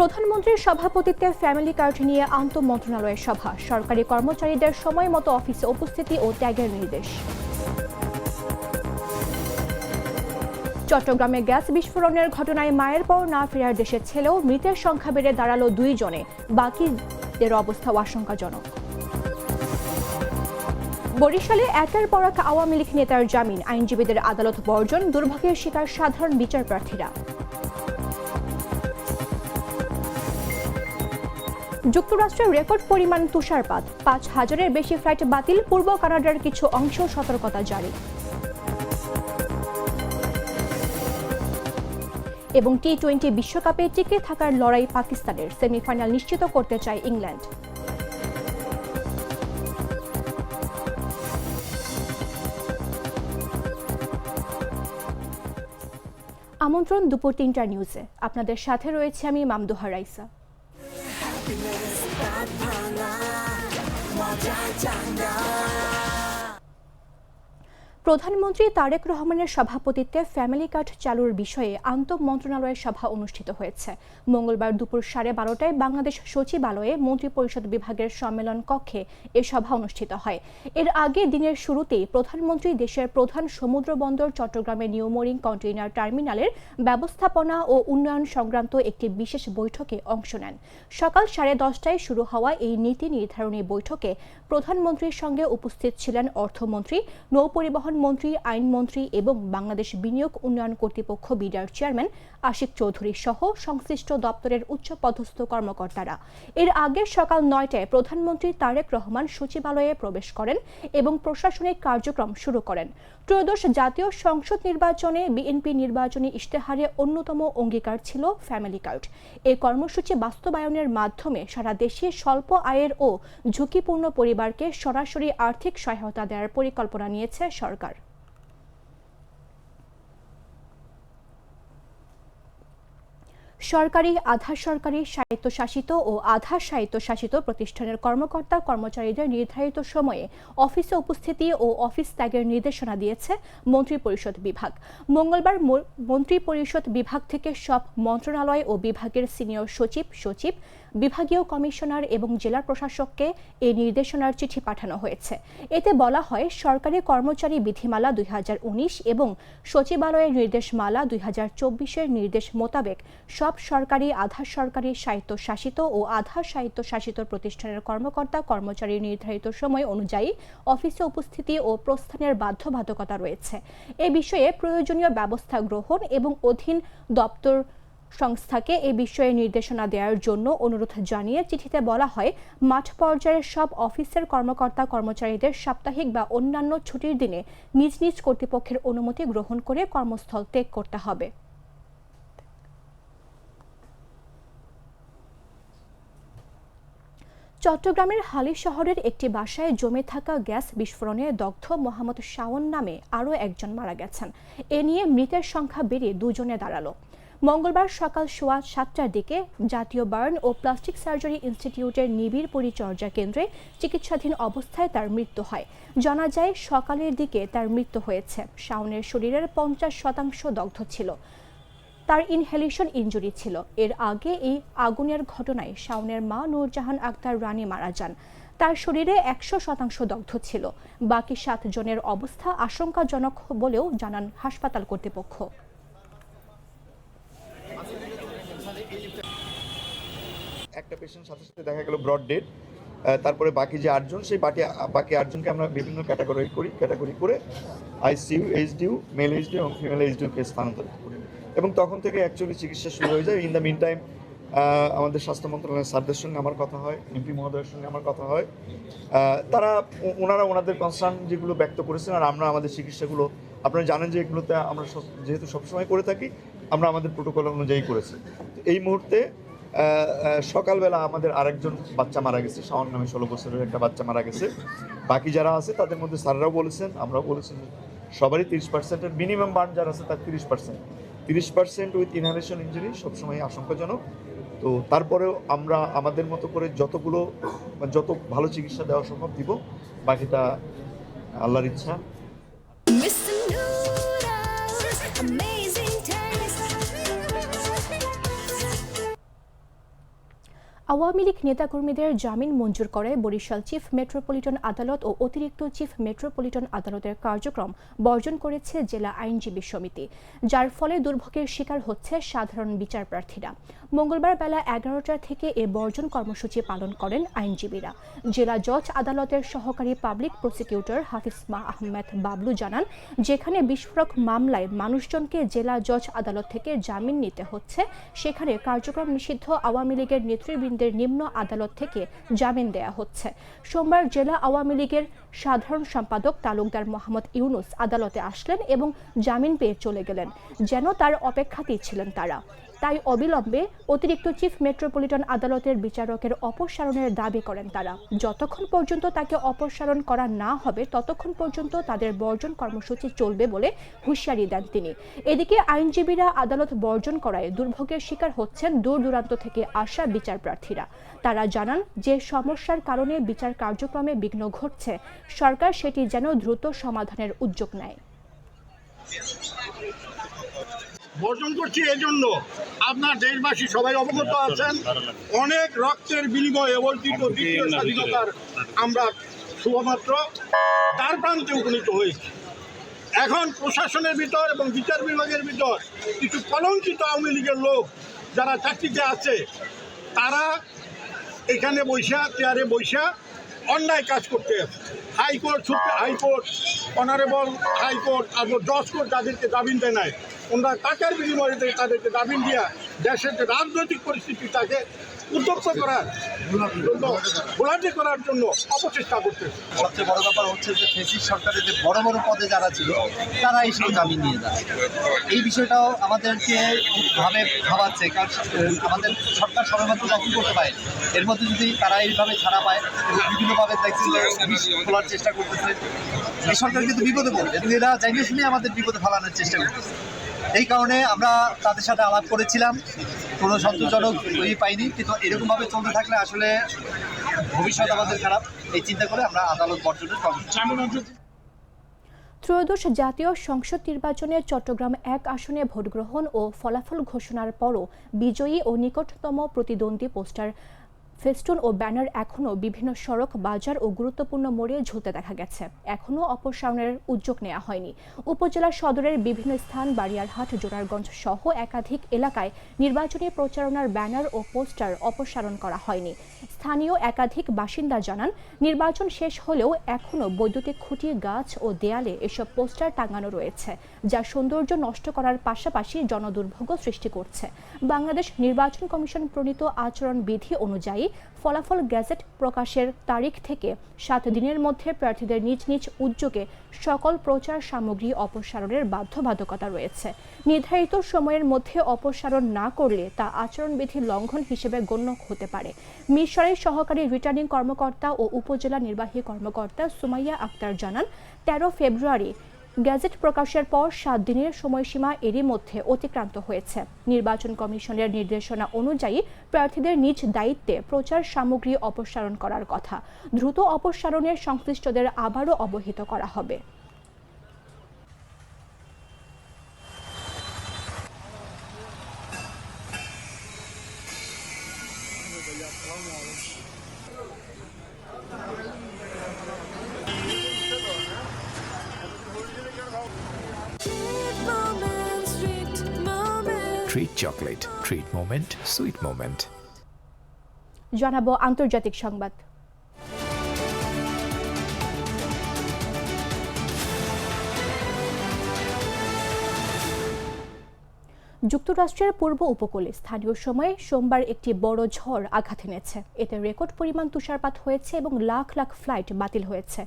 প্রধানমন্ত্রীর সভাপতিত্বে family card নিয়ে আন্তঃমন্ত্রণালয়ের সভা, সরকারি কর্মচারীদের সময় মতো অফিসে উপস্থিতি ও ত্যাগের নির্দেশ। চট্টগ্রামে গ্যাস বিস্ফোরণের ঘটনায় মায়ের পর না ফেরার দেশের ছেলেও মৃতের সংখ্যা বেড়ে দাঁড়ালো 2 জনে, বাকিদের অবস্থাও আশঙ্কাজনক। বরিশালে একের পর এক আওয়ামী লীগ নেতার জামিন, আইনজীবীদের আদালত বর্জন, দুর্ভোগের শিকার সাধারণ বিচার প্রার্থীরা। যুক্তরাষ্ট্রের রেকর্ড পরিমাণ তুষারপাত, 5,000-এর বেশি ফ্লাইট বাতিল, পূর্ব কানাডার কিছু অংশ সতর্কতা জারি। এবং টি-20 বিশ্বকাপে টিকে থাকার লড়াই পাকিস্তানের, সেমিফাইনাল নিশ্চিত করতে চায় ইংল্যান্ড। আমন্ত্রণ দুপুর 3টার নিউজে, আপনাদের সাথে রয়েছে আমি মামদুহা রাইসা। প্রধানমন্ত্রী তারেক রহমানের সভাপতিত্বে ফ্যামিলি কার্ড চালুর বিষয়ে আন্তঃমন্ত্রণালয়ের সভা অনুষ্ঠিত হয়েছে। মঙ্গলবার দুপুর 12:30টায় বাংলাদেশ সচিবালয়ে মন্ত্রিপরিষদ বিভাগের সম্মেলন কক্ষে এ সভা অনুষ্ঠিত হয়। এর আগে দিনের শুরুতেই প্রধানমন্ত্রী দেশের প্রধান সমুদ্র বন্দর চট্টগ্রামের নিউ মোরিং কন্টেইনার টার্মিনালের ব্যবস্থাপনা ও উন্নয়ন সংক্রান্ত একটি বিশেষ বৈঠকে অংশ নেন। সকাল 10:30টায় শুরু হওয়া এই নীতি নির্ধারণী বৈঠকে প্রধানমন্ত্রীর সঙ্গে উপস্থিত ছিলেন অর্থমন্ত্রী, নৌপরিবহন মন্ত্রী, আইনমন্ত্রী এবং বাংলাদেশ বিনিয়োগ উন্নয়ন কর্তৃপক্ষ বিডার চেয়ারম্যান আশিক চৌধুরী সহ সংশ্লিষ্ট দপ্তরের উচ্চপদস্থ কর্মকর্তারা। এর আগে সকাল 9টায় প্রধানমন্ত্রী তারেক রহমান সচিবালয়ে প্রবেশ করেন এবং প্রশাসনিক কার্যক্রম শুরু করেন। ত্রয়োদশ জাতীয় সংসদ নির্বাচনে বিএনপি নির্বাচনী ইশতেহারে অন্যতম অঙ্গীকার ছিল ফ্যামিলি কার্ড। এই কর্মসূচি বাস্তবায়নের মাধ্যমে সারা দেশে স্বল্প আয়ের ও ঝুঁকিপূর্ণ পরিবারকে সরাসরি আর্থিক সহায়তা দেওয়ার পরিকল্পনা নিয়েছে সরকার। সরকারি, আধা সরকারি, স্বায়ত্তশাসিত ও আধা স্বায়ত্তশাসিত প্রতিষ্ঠানের কর্মকর্তা কর্মচারীদের নির্ধারিত সময়ে অফিসে উপস্থিতি ও অফিস ত্যাগের নির্দেশনা দিয়েছে মন্ত্রিপরিষদ বিভাগ। মঙ্গলবার মন্ত্রিপরিষদ বিভাগ থেকে সব মন্ত্রণালয় ও বিভাগের সিনিয়র সচিব, বিভাগীয় কমিশনার এবং জেলা প্রশাসককে এই নির্দেশনার চিঠি পাঠানো হয়েছে। এতে বলা হয়, সরকারি কর্মচারী বিধিমালা 2019 এবং সচিবালয়ের নির্দেশমালা 2024-এর নির্দেশ মোতাবেক সব সরকারি, আধা সরকারি, স্বায়ত্তশাসিত ও আধা স্বায়ত্তশাসিত প্রতিষ্ঠানের কর্মকর্তা কর্মচারীর নির্ধারিত সময় অনুযায়ী অফিসে উপস্থিতি ও প্রস্থানের বাধ্যবাধকতা রয়েছে। এ বিষয়ে প্রয়োজনীয় ব্যবস্থা গ্রহণ এবং অধীন দপ্তর সংস্থাকে এ বিষয়ে নির্দেশনা দেওয়ার জন্য অনুরোধ জানিয়ে চিঠিতে বলা হয়, মাঠ পর্যায়ের সব অফিসের কর্মকর্তা কর্মচারীদের সাপ্তাহিক বা অন্যান্য ছুটির দিনে নিজ নিজ কর্তৃপক্ষের অনুমতি গ্রহণ করে কর্মস্থল ত্যাগ করতে হবে। চট্টগ্রামের হালি শহরের একটি বাসায় জমে থাকা গ্যাস বিস্ফোরণে দগ্ধ মোহাম্মদ শাওন নামে আরও একজন মারা গেছেন। এ নিয়ে মৃতের সংখ্যা বেড়ে 2 জনে দাঁড়ালো। মঙ্গলবার সকাল 7:15টার দিকে জাতীয় বার্ন ও প্লাস্টিক সার্জারি ইনস্টিটিউটের নিবিড় পরিচর্যা কেন্দ্রে চিকিৎসাধীন অবস্থায় তার মৃত্যু হয়। জানা যায়, সকালের দিকে তার মৃত্যু হয়েছে। শাওনের শরীরের 50% দগ্ধ ছিল। তার ইনহেলেশন ইনজুরি ছিল। এর আগে এই আগুনের ঘটনায় শাওনের মা নূরজাহান আক্তার রানী মারা যান। তার শরীরে 100% দগ্ধ ছিল। বাকি 7 জনের অবস্থা আশঙ্কাজনক বলেও জানান হাসপাতাল কর্তৃপক্ষ। একটা পেশেন্ট সাথে সাথে দেখা গেল ব্রড ডেড, তারপরে বাকি যে 8 জন, সেই বাকি 8 জনকে আমরা বিভিন্ন ক্যাটাগরি করে আইসিইউ, এইচডিইউ, মেল এইচডিইউ এবং ফিমেল এইচডিইউকে স্থানান্তরিত করি এবং তখন থেকে অ্যাকচুয়ালি চিকিৎসা শুরু হয়ে যায়। ইন দ্য মিন টাইম আমাদের স্বাস্থ্য মন্ত্রণালয়ের স্যারদের সঙ্গে আমার কথা হয়, এমপি মহোদয়ের সঙ্গে আমার কথা হয়। ওনারা ওনাদের কনসার্ন যেগুলো ব্যক্ত করেছেন, আর আমরা আমাদের চিকিৎসাগুলো, আপনারা জানেন যে এগুলোতে আমরা যেহেতু সবসময় করে থাকি, আমরা আমাদের প্রোটোকল অনুযায়ী করেছি। এই মুহূর্তে সকালবেলা আমাদের আরেকজন বাচ্চা মারা গেছে, শাওন নামে 16 বছরের একটা বাচ্চা মারা গেছে। বাকি যারা আছে তাদের মধ্যে স্যাররাও বলেছেন, আমরাও বলেছেন, সবারই 30%, মিনিমাম বার্ন যারা আছে তার 30% উইথ ইনহেলেশন ইনজুরি সবসময় আশঙ্কাজনক। তো তারপরেও আমরা আমাদের মতো করে যত ভালো চিকিৎসা দেওয়া সম্ভব দিব, বাকিটা আল্লাহর ইচ্ছা। আওয়ামী লীগ নেতাকর্মীদের জামিন মঞ্জুর করে বরিশাল চিফ মেট্রোপলিটন আদালত ও অতিরিক্ত চিফ মেট্রোপলিটন আদালতের কার্যক্রম বর্জন করেছে জেলা আইনজীবী সমিতি, যার ফলে দুর্ভোগের শিকার হচ্ছে সাধারণ বিচার প্রার্থীরা। মঙ্গলবার বেলা 11টা থেকে এ বর্জন কর্মসূচি পালন করেন আইনজীবীরা। জেলা জজ আদালতের সহকারী পাবলিক প্রসিকিউটর হাফিজ আহমেদ বাবলু জানান, যেখানে বিস্ফোরক মামলায় মানুষজনকে জেলা জজ আদালত থেকে জামিন নিতে হচ্ছে, সেখানে কার্যক্রম নিষিদ্ধ আওয়ামী লীগের নেতৃবৃন্দের নিম্ন আদালত থেকে জামিন দেয়া হচ্ছে। সোমবার জেলা আওয়ামী লীগের সাধারণ সম্পাদক তালুকদার মোহাম্মদ ইউনুস আদালতে আসলেন এবং জামিন পেয়ে চলে গেলেন, যেন তার অপেক্ষাতেই ছিলেন তারা। তাই অবিলম্বে অতিরিক্ত চিফ মেট্রোপলিটন আদালতের বিচারকের অপসারণের দাবি করেন তারা। যতক্ষণ পর্যন্ত তাকে অপসারণ করা না হবে ততক্ষণ পর্যন্ত তাদের বর্জন কর্মসূচি চলবে বলে হুঁশিয়ারি দেন তিনি। এদিকে আইনজীবীরা আদালত বর্জন করায় দুর্ভোগের শিকার হচ্ছেন দূর দূরান্ত থেকে আসা বিচার প্রার্থীরা। তারা জানান, যে সমস্যার কারণে বিচার কার্যক্রমে বিঘ্ন ঘটছে, সরকার সেটি যেন দ্রুত সমাধানের উদ্যোগ নেয়। বর্জন করছি এজন্য, আপনার দেশবাসী সবাই অবগত আছেন, অনেক রক্তের বিনিময়ে অর্জিত দ্বিতীয় স্বাধীনতার আমরা শুধুমাত্র তার প্রান্তে উপনীত হয়েছি। এখন প্রশাসনের ভিতর এবং বিচার বিভাগের ভিতর কিছু কলঙ্কিত আওয়ামী লীগের লোক যারা চাকরিতে আছে, তারা এখানে চেয়ারে বৈশা অন্যায় কাজ করতে আছে। হাইকোর্ট, হাইকোর্ট, অনারেবল হাইকোর্ট, তারপর জজ কোর্ট যাদেরকে জামিন দেয় নাই, ওনারা টাকার বিনিময়ে তাদেরকে জামিন দিয়া দেশের যে রাজনৈতিক পরিস্থিতিটাকে উদ্যক্ত করার ঘোলাটে করার জন্য অপচেষ্টা করতেছে। সবচেয়ে বড় ব্যাপার হচ্ছে যে ফেসিস সরকারের যে বড় বড় পদে যারা ছিল তারা এইসব জামিন নিয়ে যাচ্ছে। এই বিষয়টাও আমাদেরকে ভাবাচ্ছে, কারণ আমাদের সরকার সবেমাত্র দখল করতে পারে, এর মধ্যে যদি তারা এইভাবে ছাড়া পায়, বিভিন্নভাবে দেখছি খোলার চেষ্টা করতেছে, এই সরকার কিন্তু বিপদে পড়বে এবং এরা জানিয়ে শুনে আমাদের বিপদে ফেলানোর চেষ্টা করতেছে। এই কারণে আমরা তাদের সাথে আলাপ করেছিলাম, কোনো সন্তোষজনক পাইনি, কিন্তু এরকমভাবে চলতে থাকলে আসলে ভবিষ্যৎ আমাদের খারাপ। এই চিন্তা করে আমরা আদালত বর্জনের কর্মসূচি। ত্রয়োদশ জাতীয় সংসদ নির্বাচনে চট্টগ্রাম 1 আসনে ভোটগ্রহণ ও ফলাফল ঘোষণার পরও বিজয়ী ও নিকটতম প্রতিদ্বন্দ্বী পোস্টার, ফেস্টুন ও ব্যানার এখনও বিভিন্ন সড়ক, বাজার ও গুরুত্বপূর্ণ মোড়ে ঝুলতে দেখা গেছে। এখনও অপসারণের উদ্যোগ নেওয়া হয়নি। উপজেলা সদরের বিভিন্ন স্থান, বাড়িয়ারহাট, জোরারগঞ্জ সহ একাধিক এলাকায় নির্বাচনী প্রচারণার ব্যানার ও পোস্টার অপসারণ করা হয়নি। স্থানীয় একাধিক বাসিন্দা জানান, নির্বাচন শেষ হলেও এখনও বৈদ্যুতিক খুঁটি, গাছ ও দেয়ালে এসব পোস্টার টাঙানো রয়েছে, যা সৌন্দর্য নষ্ট করার পাশাপাশি জনদুর্ভোগ সৃষ্টি করছে। বাংলাদেশ নির্বাচন কমিশন প্রণীত আচরণ বিধি অনুযায়ী ফলাফল গেজেট প্রকাশের তারিখ থেকে 7 দিনের মধ্যে প্রার্থীদের নিজ নিজ উদ্যোগে সকল প্রচার সামগ্রী অপসারণের বাধ্যবাধকতা রয়েছে। নির্ধারিত সময়ের মধ্যে অপসারণ না করলে তা আচরণবিধি লঙ্ঘন হিসেবে গণ্য হতে পারে। মিরসরাই সহকারী রিটার্নিং কর্মকর্তা ও উপজেলা নির্বাহী কর্মকর্তা সুমাইয়া আক্তার জানান, 13 ফেব্রুয়ারি গেজেট প্রকাশের পর 7 দিনের সময়সীমা এরই মধ্যে অতিক্রান্ত হয়েছে। নির্বাচন কমিশনের নির্দেশনা অনুযায়ী প্রার্থীদের নিজ দায়িত্বে প্রচার সামগ্রী অপসারণ করার কথা। দ্রুত অপসারণের সংশ্লিষ্টদের আবারও অবহিত করা হবে। Treat chocolate. Treat moment. Sweet moment. জানাবো আন্তর্জাতিক সংবাদ। যুক্তরাষ্ট্রের পূর্ব উপকূলে স্থানীয় সময়ে সোমবার একটি বড় ঝড় আঘাত এনেছে। এতে রেকর্ড পরিমাণ তুষারপাত হয়েছে এবং লাখ লাখ ফ্লাইট বাতিল হয়েছে।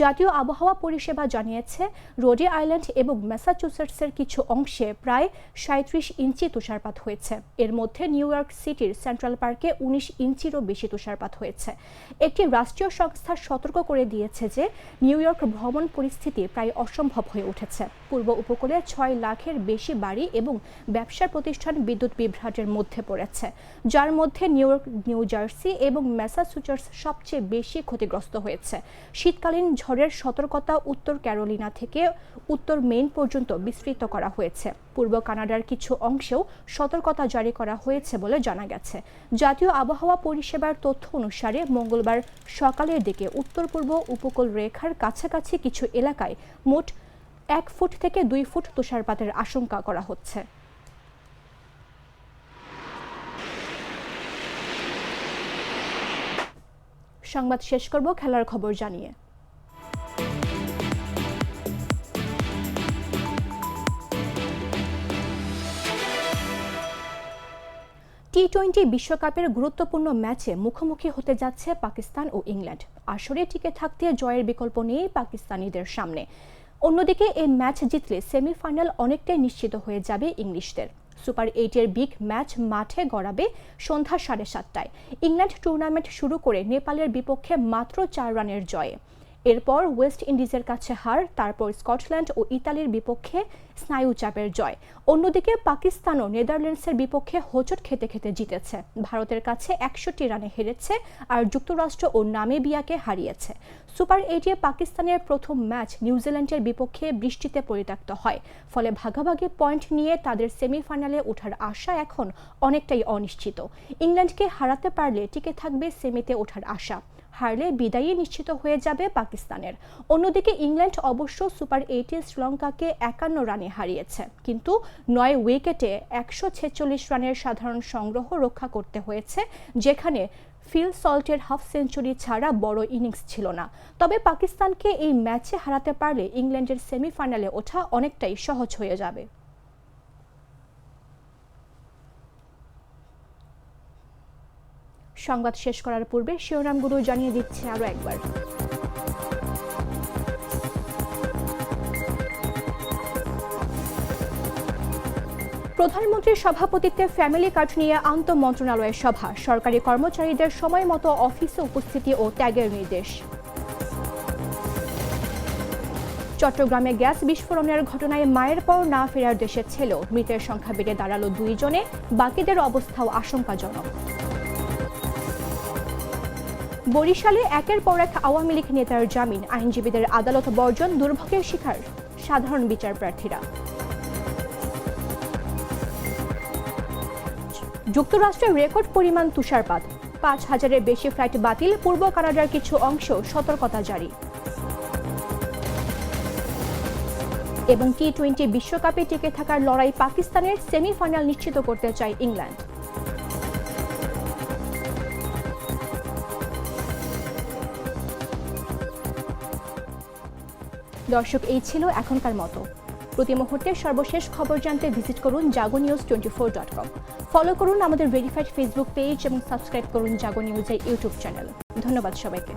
জাতীয় আবহাওয়া পরিষেবা জানিয়েছে, রোডে আইল্যান্ড এবং ম্যাসাচুসেটসের কিছু অংশে প্রায় 37 ইঞ্চি তুষারপাত হয়েছে। এর মধ্যে নিউ ইয়র্ক সিটির সেন্ট্রাল পার্কে 19 ইঞ্চিরও বেশি তুষারপাত হয়েছে। একটি রাষ্ট্রীয় সংস্থা সতর্ক করে দিয়েছে যে নিউ ইয়র্ক ভ্রমণ পরিস্থিতি প্রায় অসম্ভব হয়ে উঠেছে। পূর্ব উপকূলে 6 লাখের বেশি বাড়ি এবং ব্যবসার প্রতিষ্ঠান বিদ্যুৎ বিভ্রাটের মধ্যে পড়েছে, যার মধ্যে নিউ ইয়র্ক, নিউ জার্সি এবং ম্যাসাচুসেটস সবচেয়ে বেশি ক্ষতিগ্রস্ত হয়েছে। শীতকালীন ঝড়ের সতর্কতা উত্তর ক্যারোলিনা থেকে উত্তর মেইন পর্যন্ত বিস্তৃত করা হয়েছে। পূর্ব কানাডার কিছু অংশেও সতর্কতা জারি করা হয়েছে বলে জানা গেছে। জাতীয় আবহাওয়া পরিষেবার তথ্য অনুসারে মঙ্গলবার সকালের দিকে উত্তর পূর্ব উপকূল রেখার কাছাকাছি কিছু এলাকায় মোট 1 ফুট থেকে 2 ফুট তুষারপাতের আশঙ্কা করা হচ্ছে। সংবাদ শেষ করব খেলার খবর জানিয়ে। টি-20 বিশ্বকাপের গুরুত্বপূর্ণ ম্যাচে মুখোমুখি হতে যাচ্ছে পাকিস্তান ও ইংল্যান্ড। আসরে টিকে থাকতে জয়ের বিকল্প নেই পাকিস্তানিদের সামনে। অন্যদিকে এই ম্যাচ জিতলে সেমিফাইনাল অনেকটাই নিশ্চিত হয়ে যাবে ইংলিশদের। সুপার 8-এর বিগ ম্যাচ মাঠে গড়াবে সন্ধ্যা 7:30টায়। ইংল্যান্ড টুর্নামেন্ট শুরু করে নেপালের বিপক্ষে মাত্র 4 রানের জয়ে। এরপর ওয়েস্ট ইন্ডিজের কাছে হার, তারপর স্কটল্যান্ড ও ইতালির বিপক্ষে স্নায়ু চাপের জয়। অন্যদিকে পাকিস্তানও নেদারল্যান্ডসের বিপক্ষে হোঁচট খেতে খেতে জিতেছে। ভারতের কাছে 61 রানে হেরেছে আর যুক্তরাষ্ট্র ও নামিবিয়াকে হারিয়েছে। সুপার 8-এ পাকিস্তানের প্রথম ম্যাচ নিউজিল্যান্ডের বিপক্ষে বৃষ্টিতে পরিত্যক্ত হয়। ফলে ভাগাভাগি পয়েন্ট নিয়ে তাদের সেমিফাইনালে ওঠার আশা এখন অনেকটাই অনিশ্চিত। ইংল্যান্ডকে হারাতে পারলে টিকে থাকবে সেমিতে ওঠার আশা, হারলে বিদায়ই নিশ্চিত হয়ে যাবে পাকিস্তানের। অন্যদিকে ইংল্যান্ড অবশ্য সুপার 8-এ শ্রীলঙ্কাকে 51 রানে হারিয়েছে, কিন্তু 9 উইকেটে 146 রানের সাধারণ সংগ্রহ রক্ষা করতে হয়েছে, যেখানে ফিল সল্টের হাফ সেঞ্চুরি ছাড়া বড় ইনিংস ছিল না। তবে পাকিস্তানকে এই ম্যাচে হারাতে পারলে ইংল্যান্ডের সেমিফাইনালে ওঠা অনেকটাই সহজ হয়ে যাবে। সংবাদ শেষ করার পূর্বে শিরোনামগুলো জানিয়ে দিচ্ছে আরো একবার। প্রধানমন্ত্রীর সভাপতিত্বে ফ্যামিলি কার্ড নিয়ে আন্তঃমন্ত্রণালয়ের সভা, সরকারি কর্মচারীদের সময় মতো অফিসে উপস্থিতি ও ত্যাগের নির্দেশ। চট্টগ্রামে গ্যাস বিস্ফোরণের ঘটনায় মায়ের পর না ফেরার দেশের ছেলেও, মৃতের সংখ্যা বেড়ে দাঁড়ালো 2 জনে, বাকিদের অবস্থাও আশঙ্কাজনক। বরিশালে একের পর এক আওয়ামী লীগ নেতার জামিন, আইনজীবীদের আদালত বর্জন, দুর্ভোগের শিকার সাধারণ বিচার প্রার্থীরা। যুক্তরাষ্ট্রের রেকর্ড পরিমাণ তুষারপাত, 5000-এর বেশি ফ্লাইট বাতিল, পূর্ব কানাডার কিছু অংশ সতর্কতা জারি। এবং টি-20 বিশ্বকাপে টিকে থাকার লড়াই পাকিস্তানের, সেমিফাইনাল নিশ্চিত করতে চায় ইংল্যান্ড। দর্শক, এই ছিল এখনকার মতো। প্রতি মুহূর্তে সর্বশেষ খবর জানতে ভিজিট করুন jagonews24.com। ফলো করুন আমাদের ভেরিফাইড ফেসবুক পেজ এবং সাবস্ক্রাইব করুন জাগো নিউজের ইউটিউব চ্যানেল। ধন্যবাদ সবাইকে।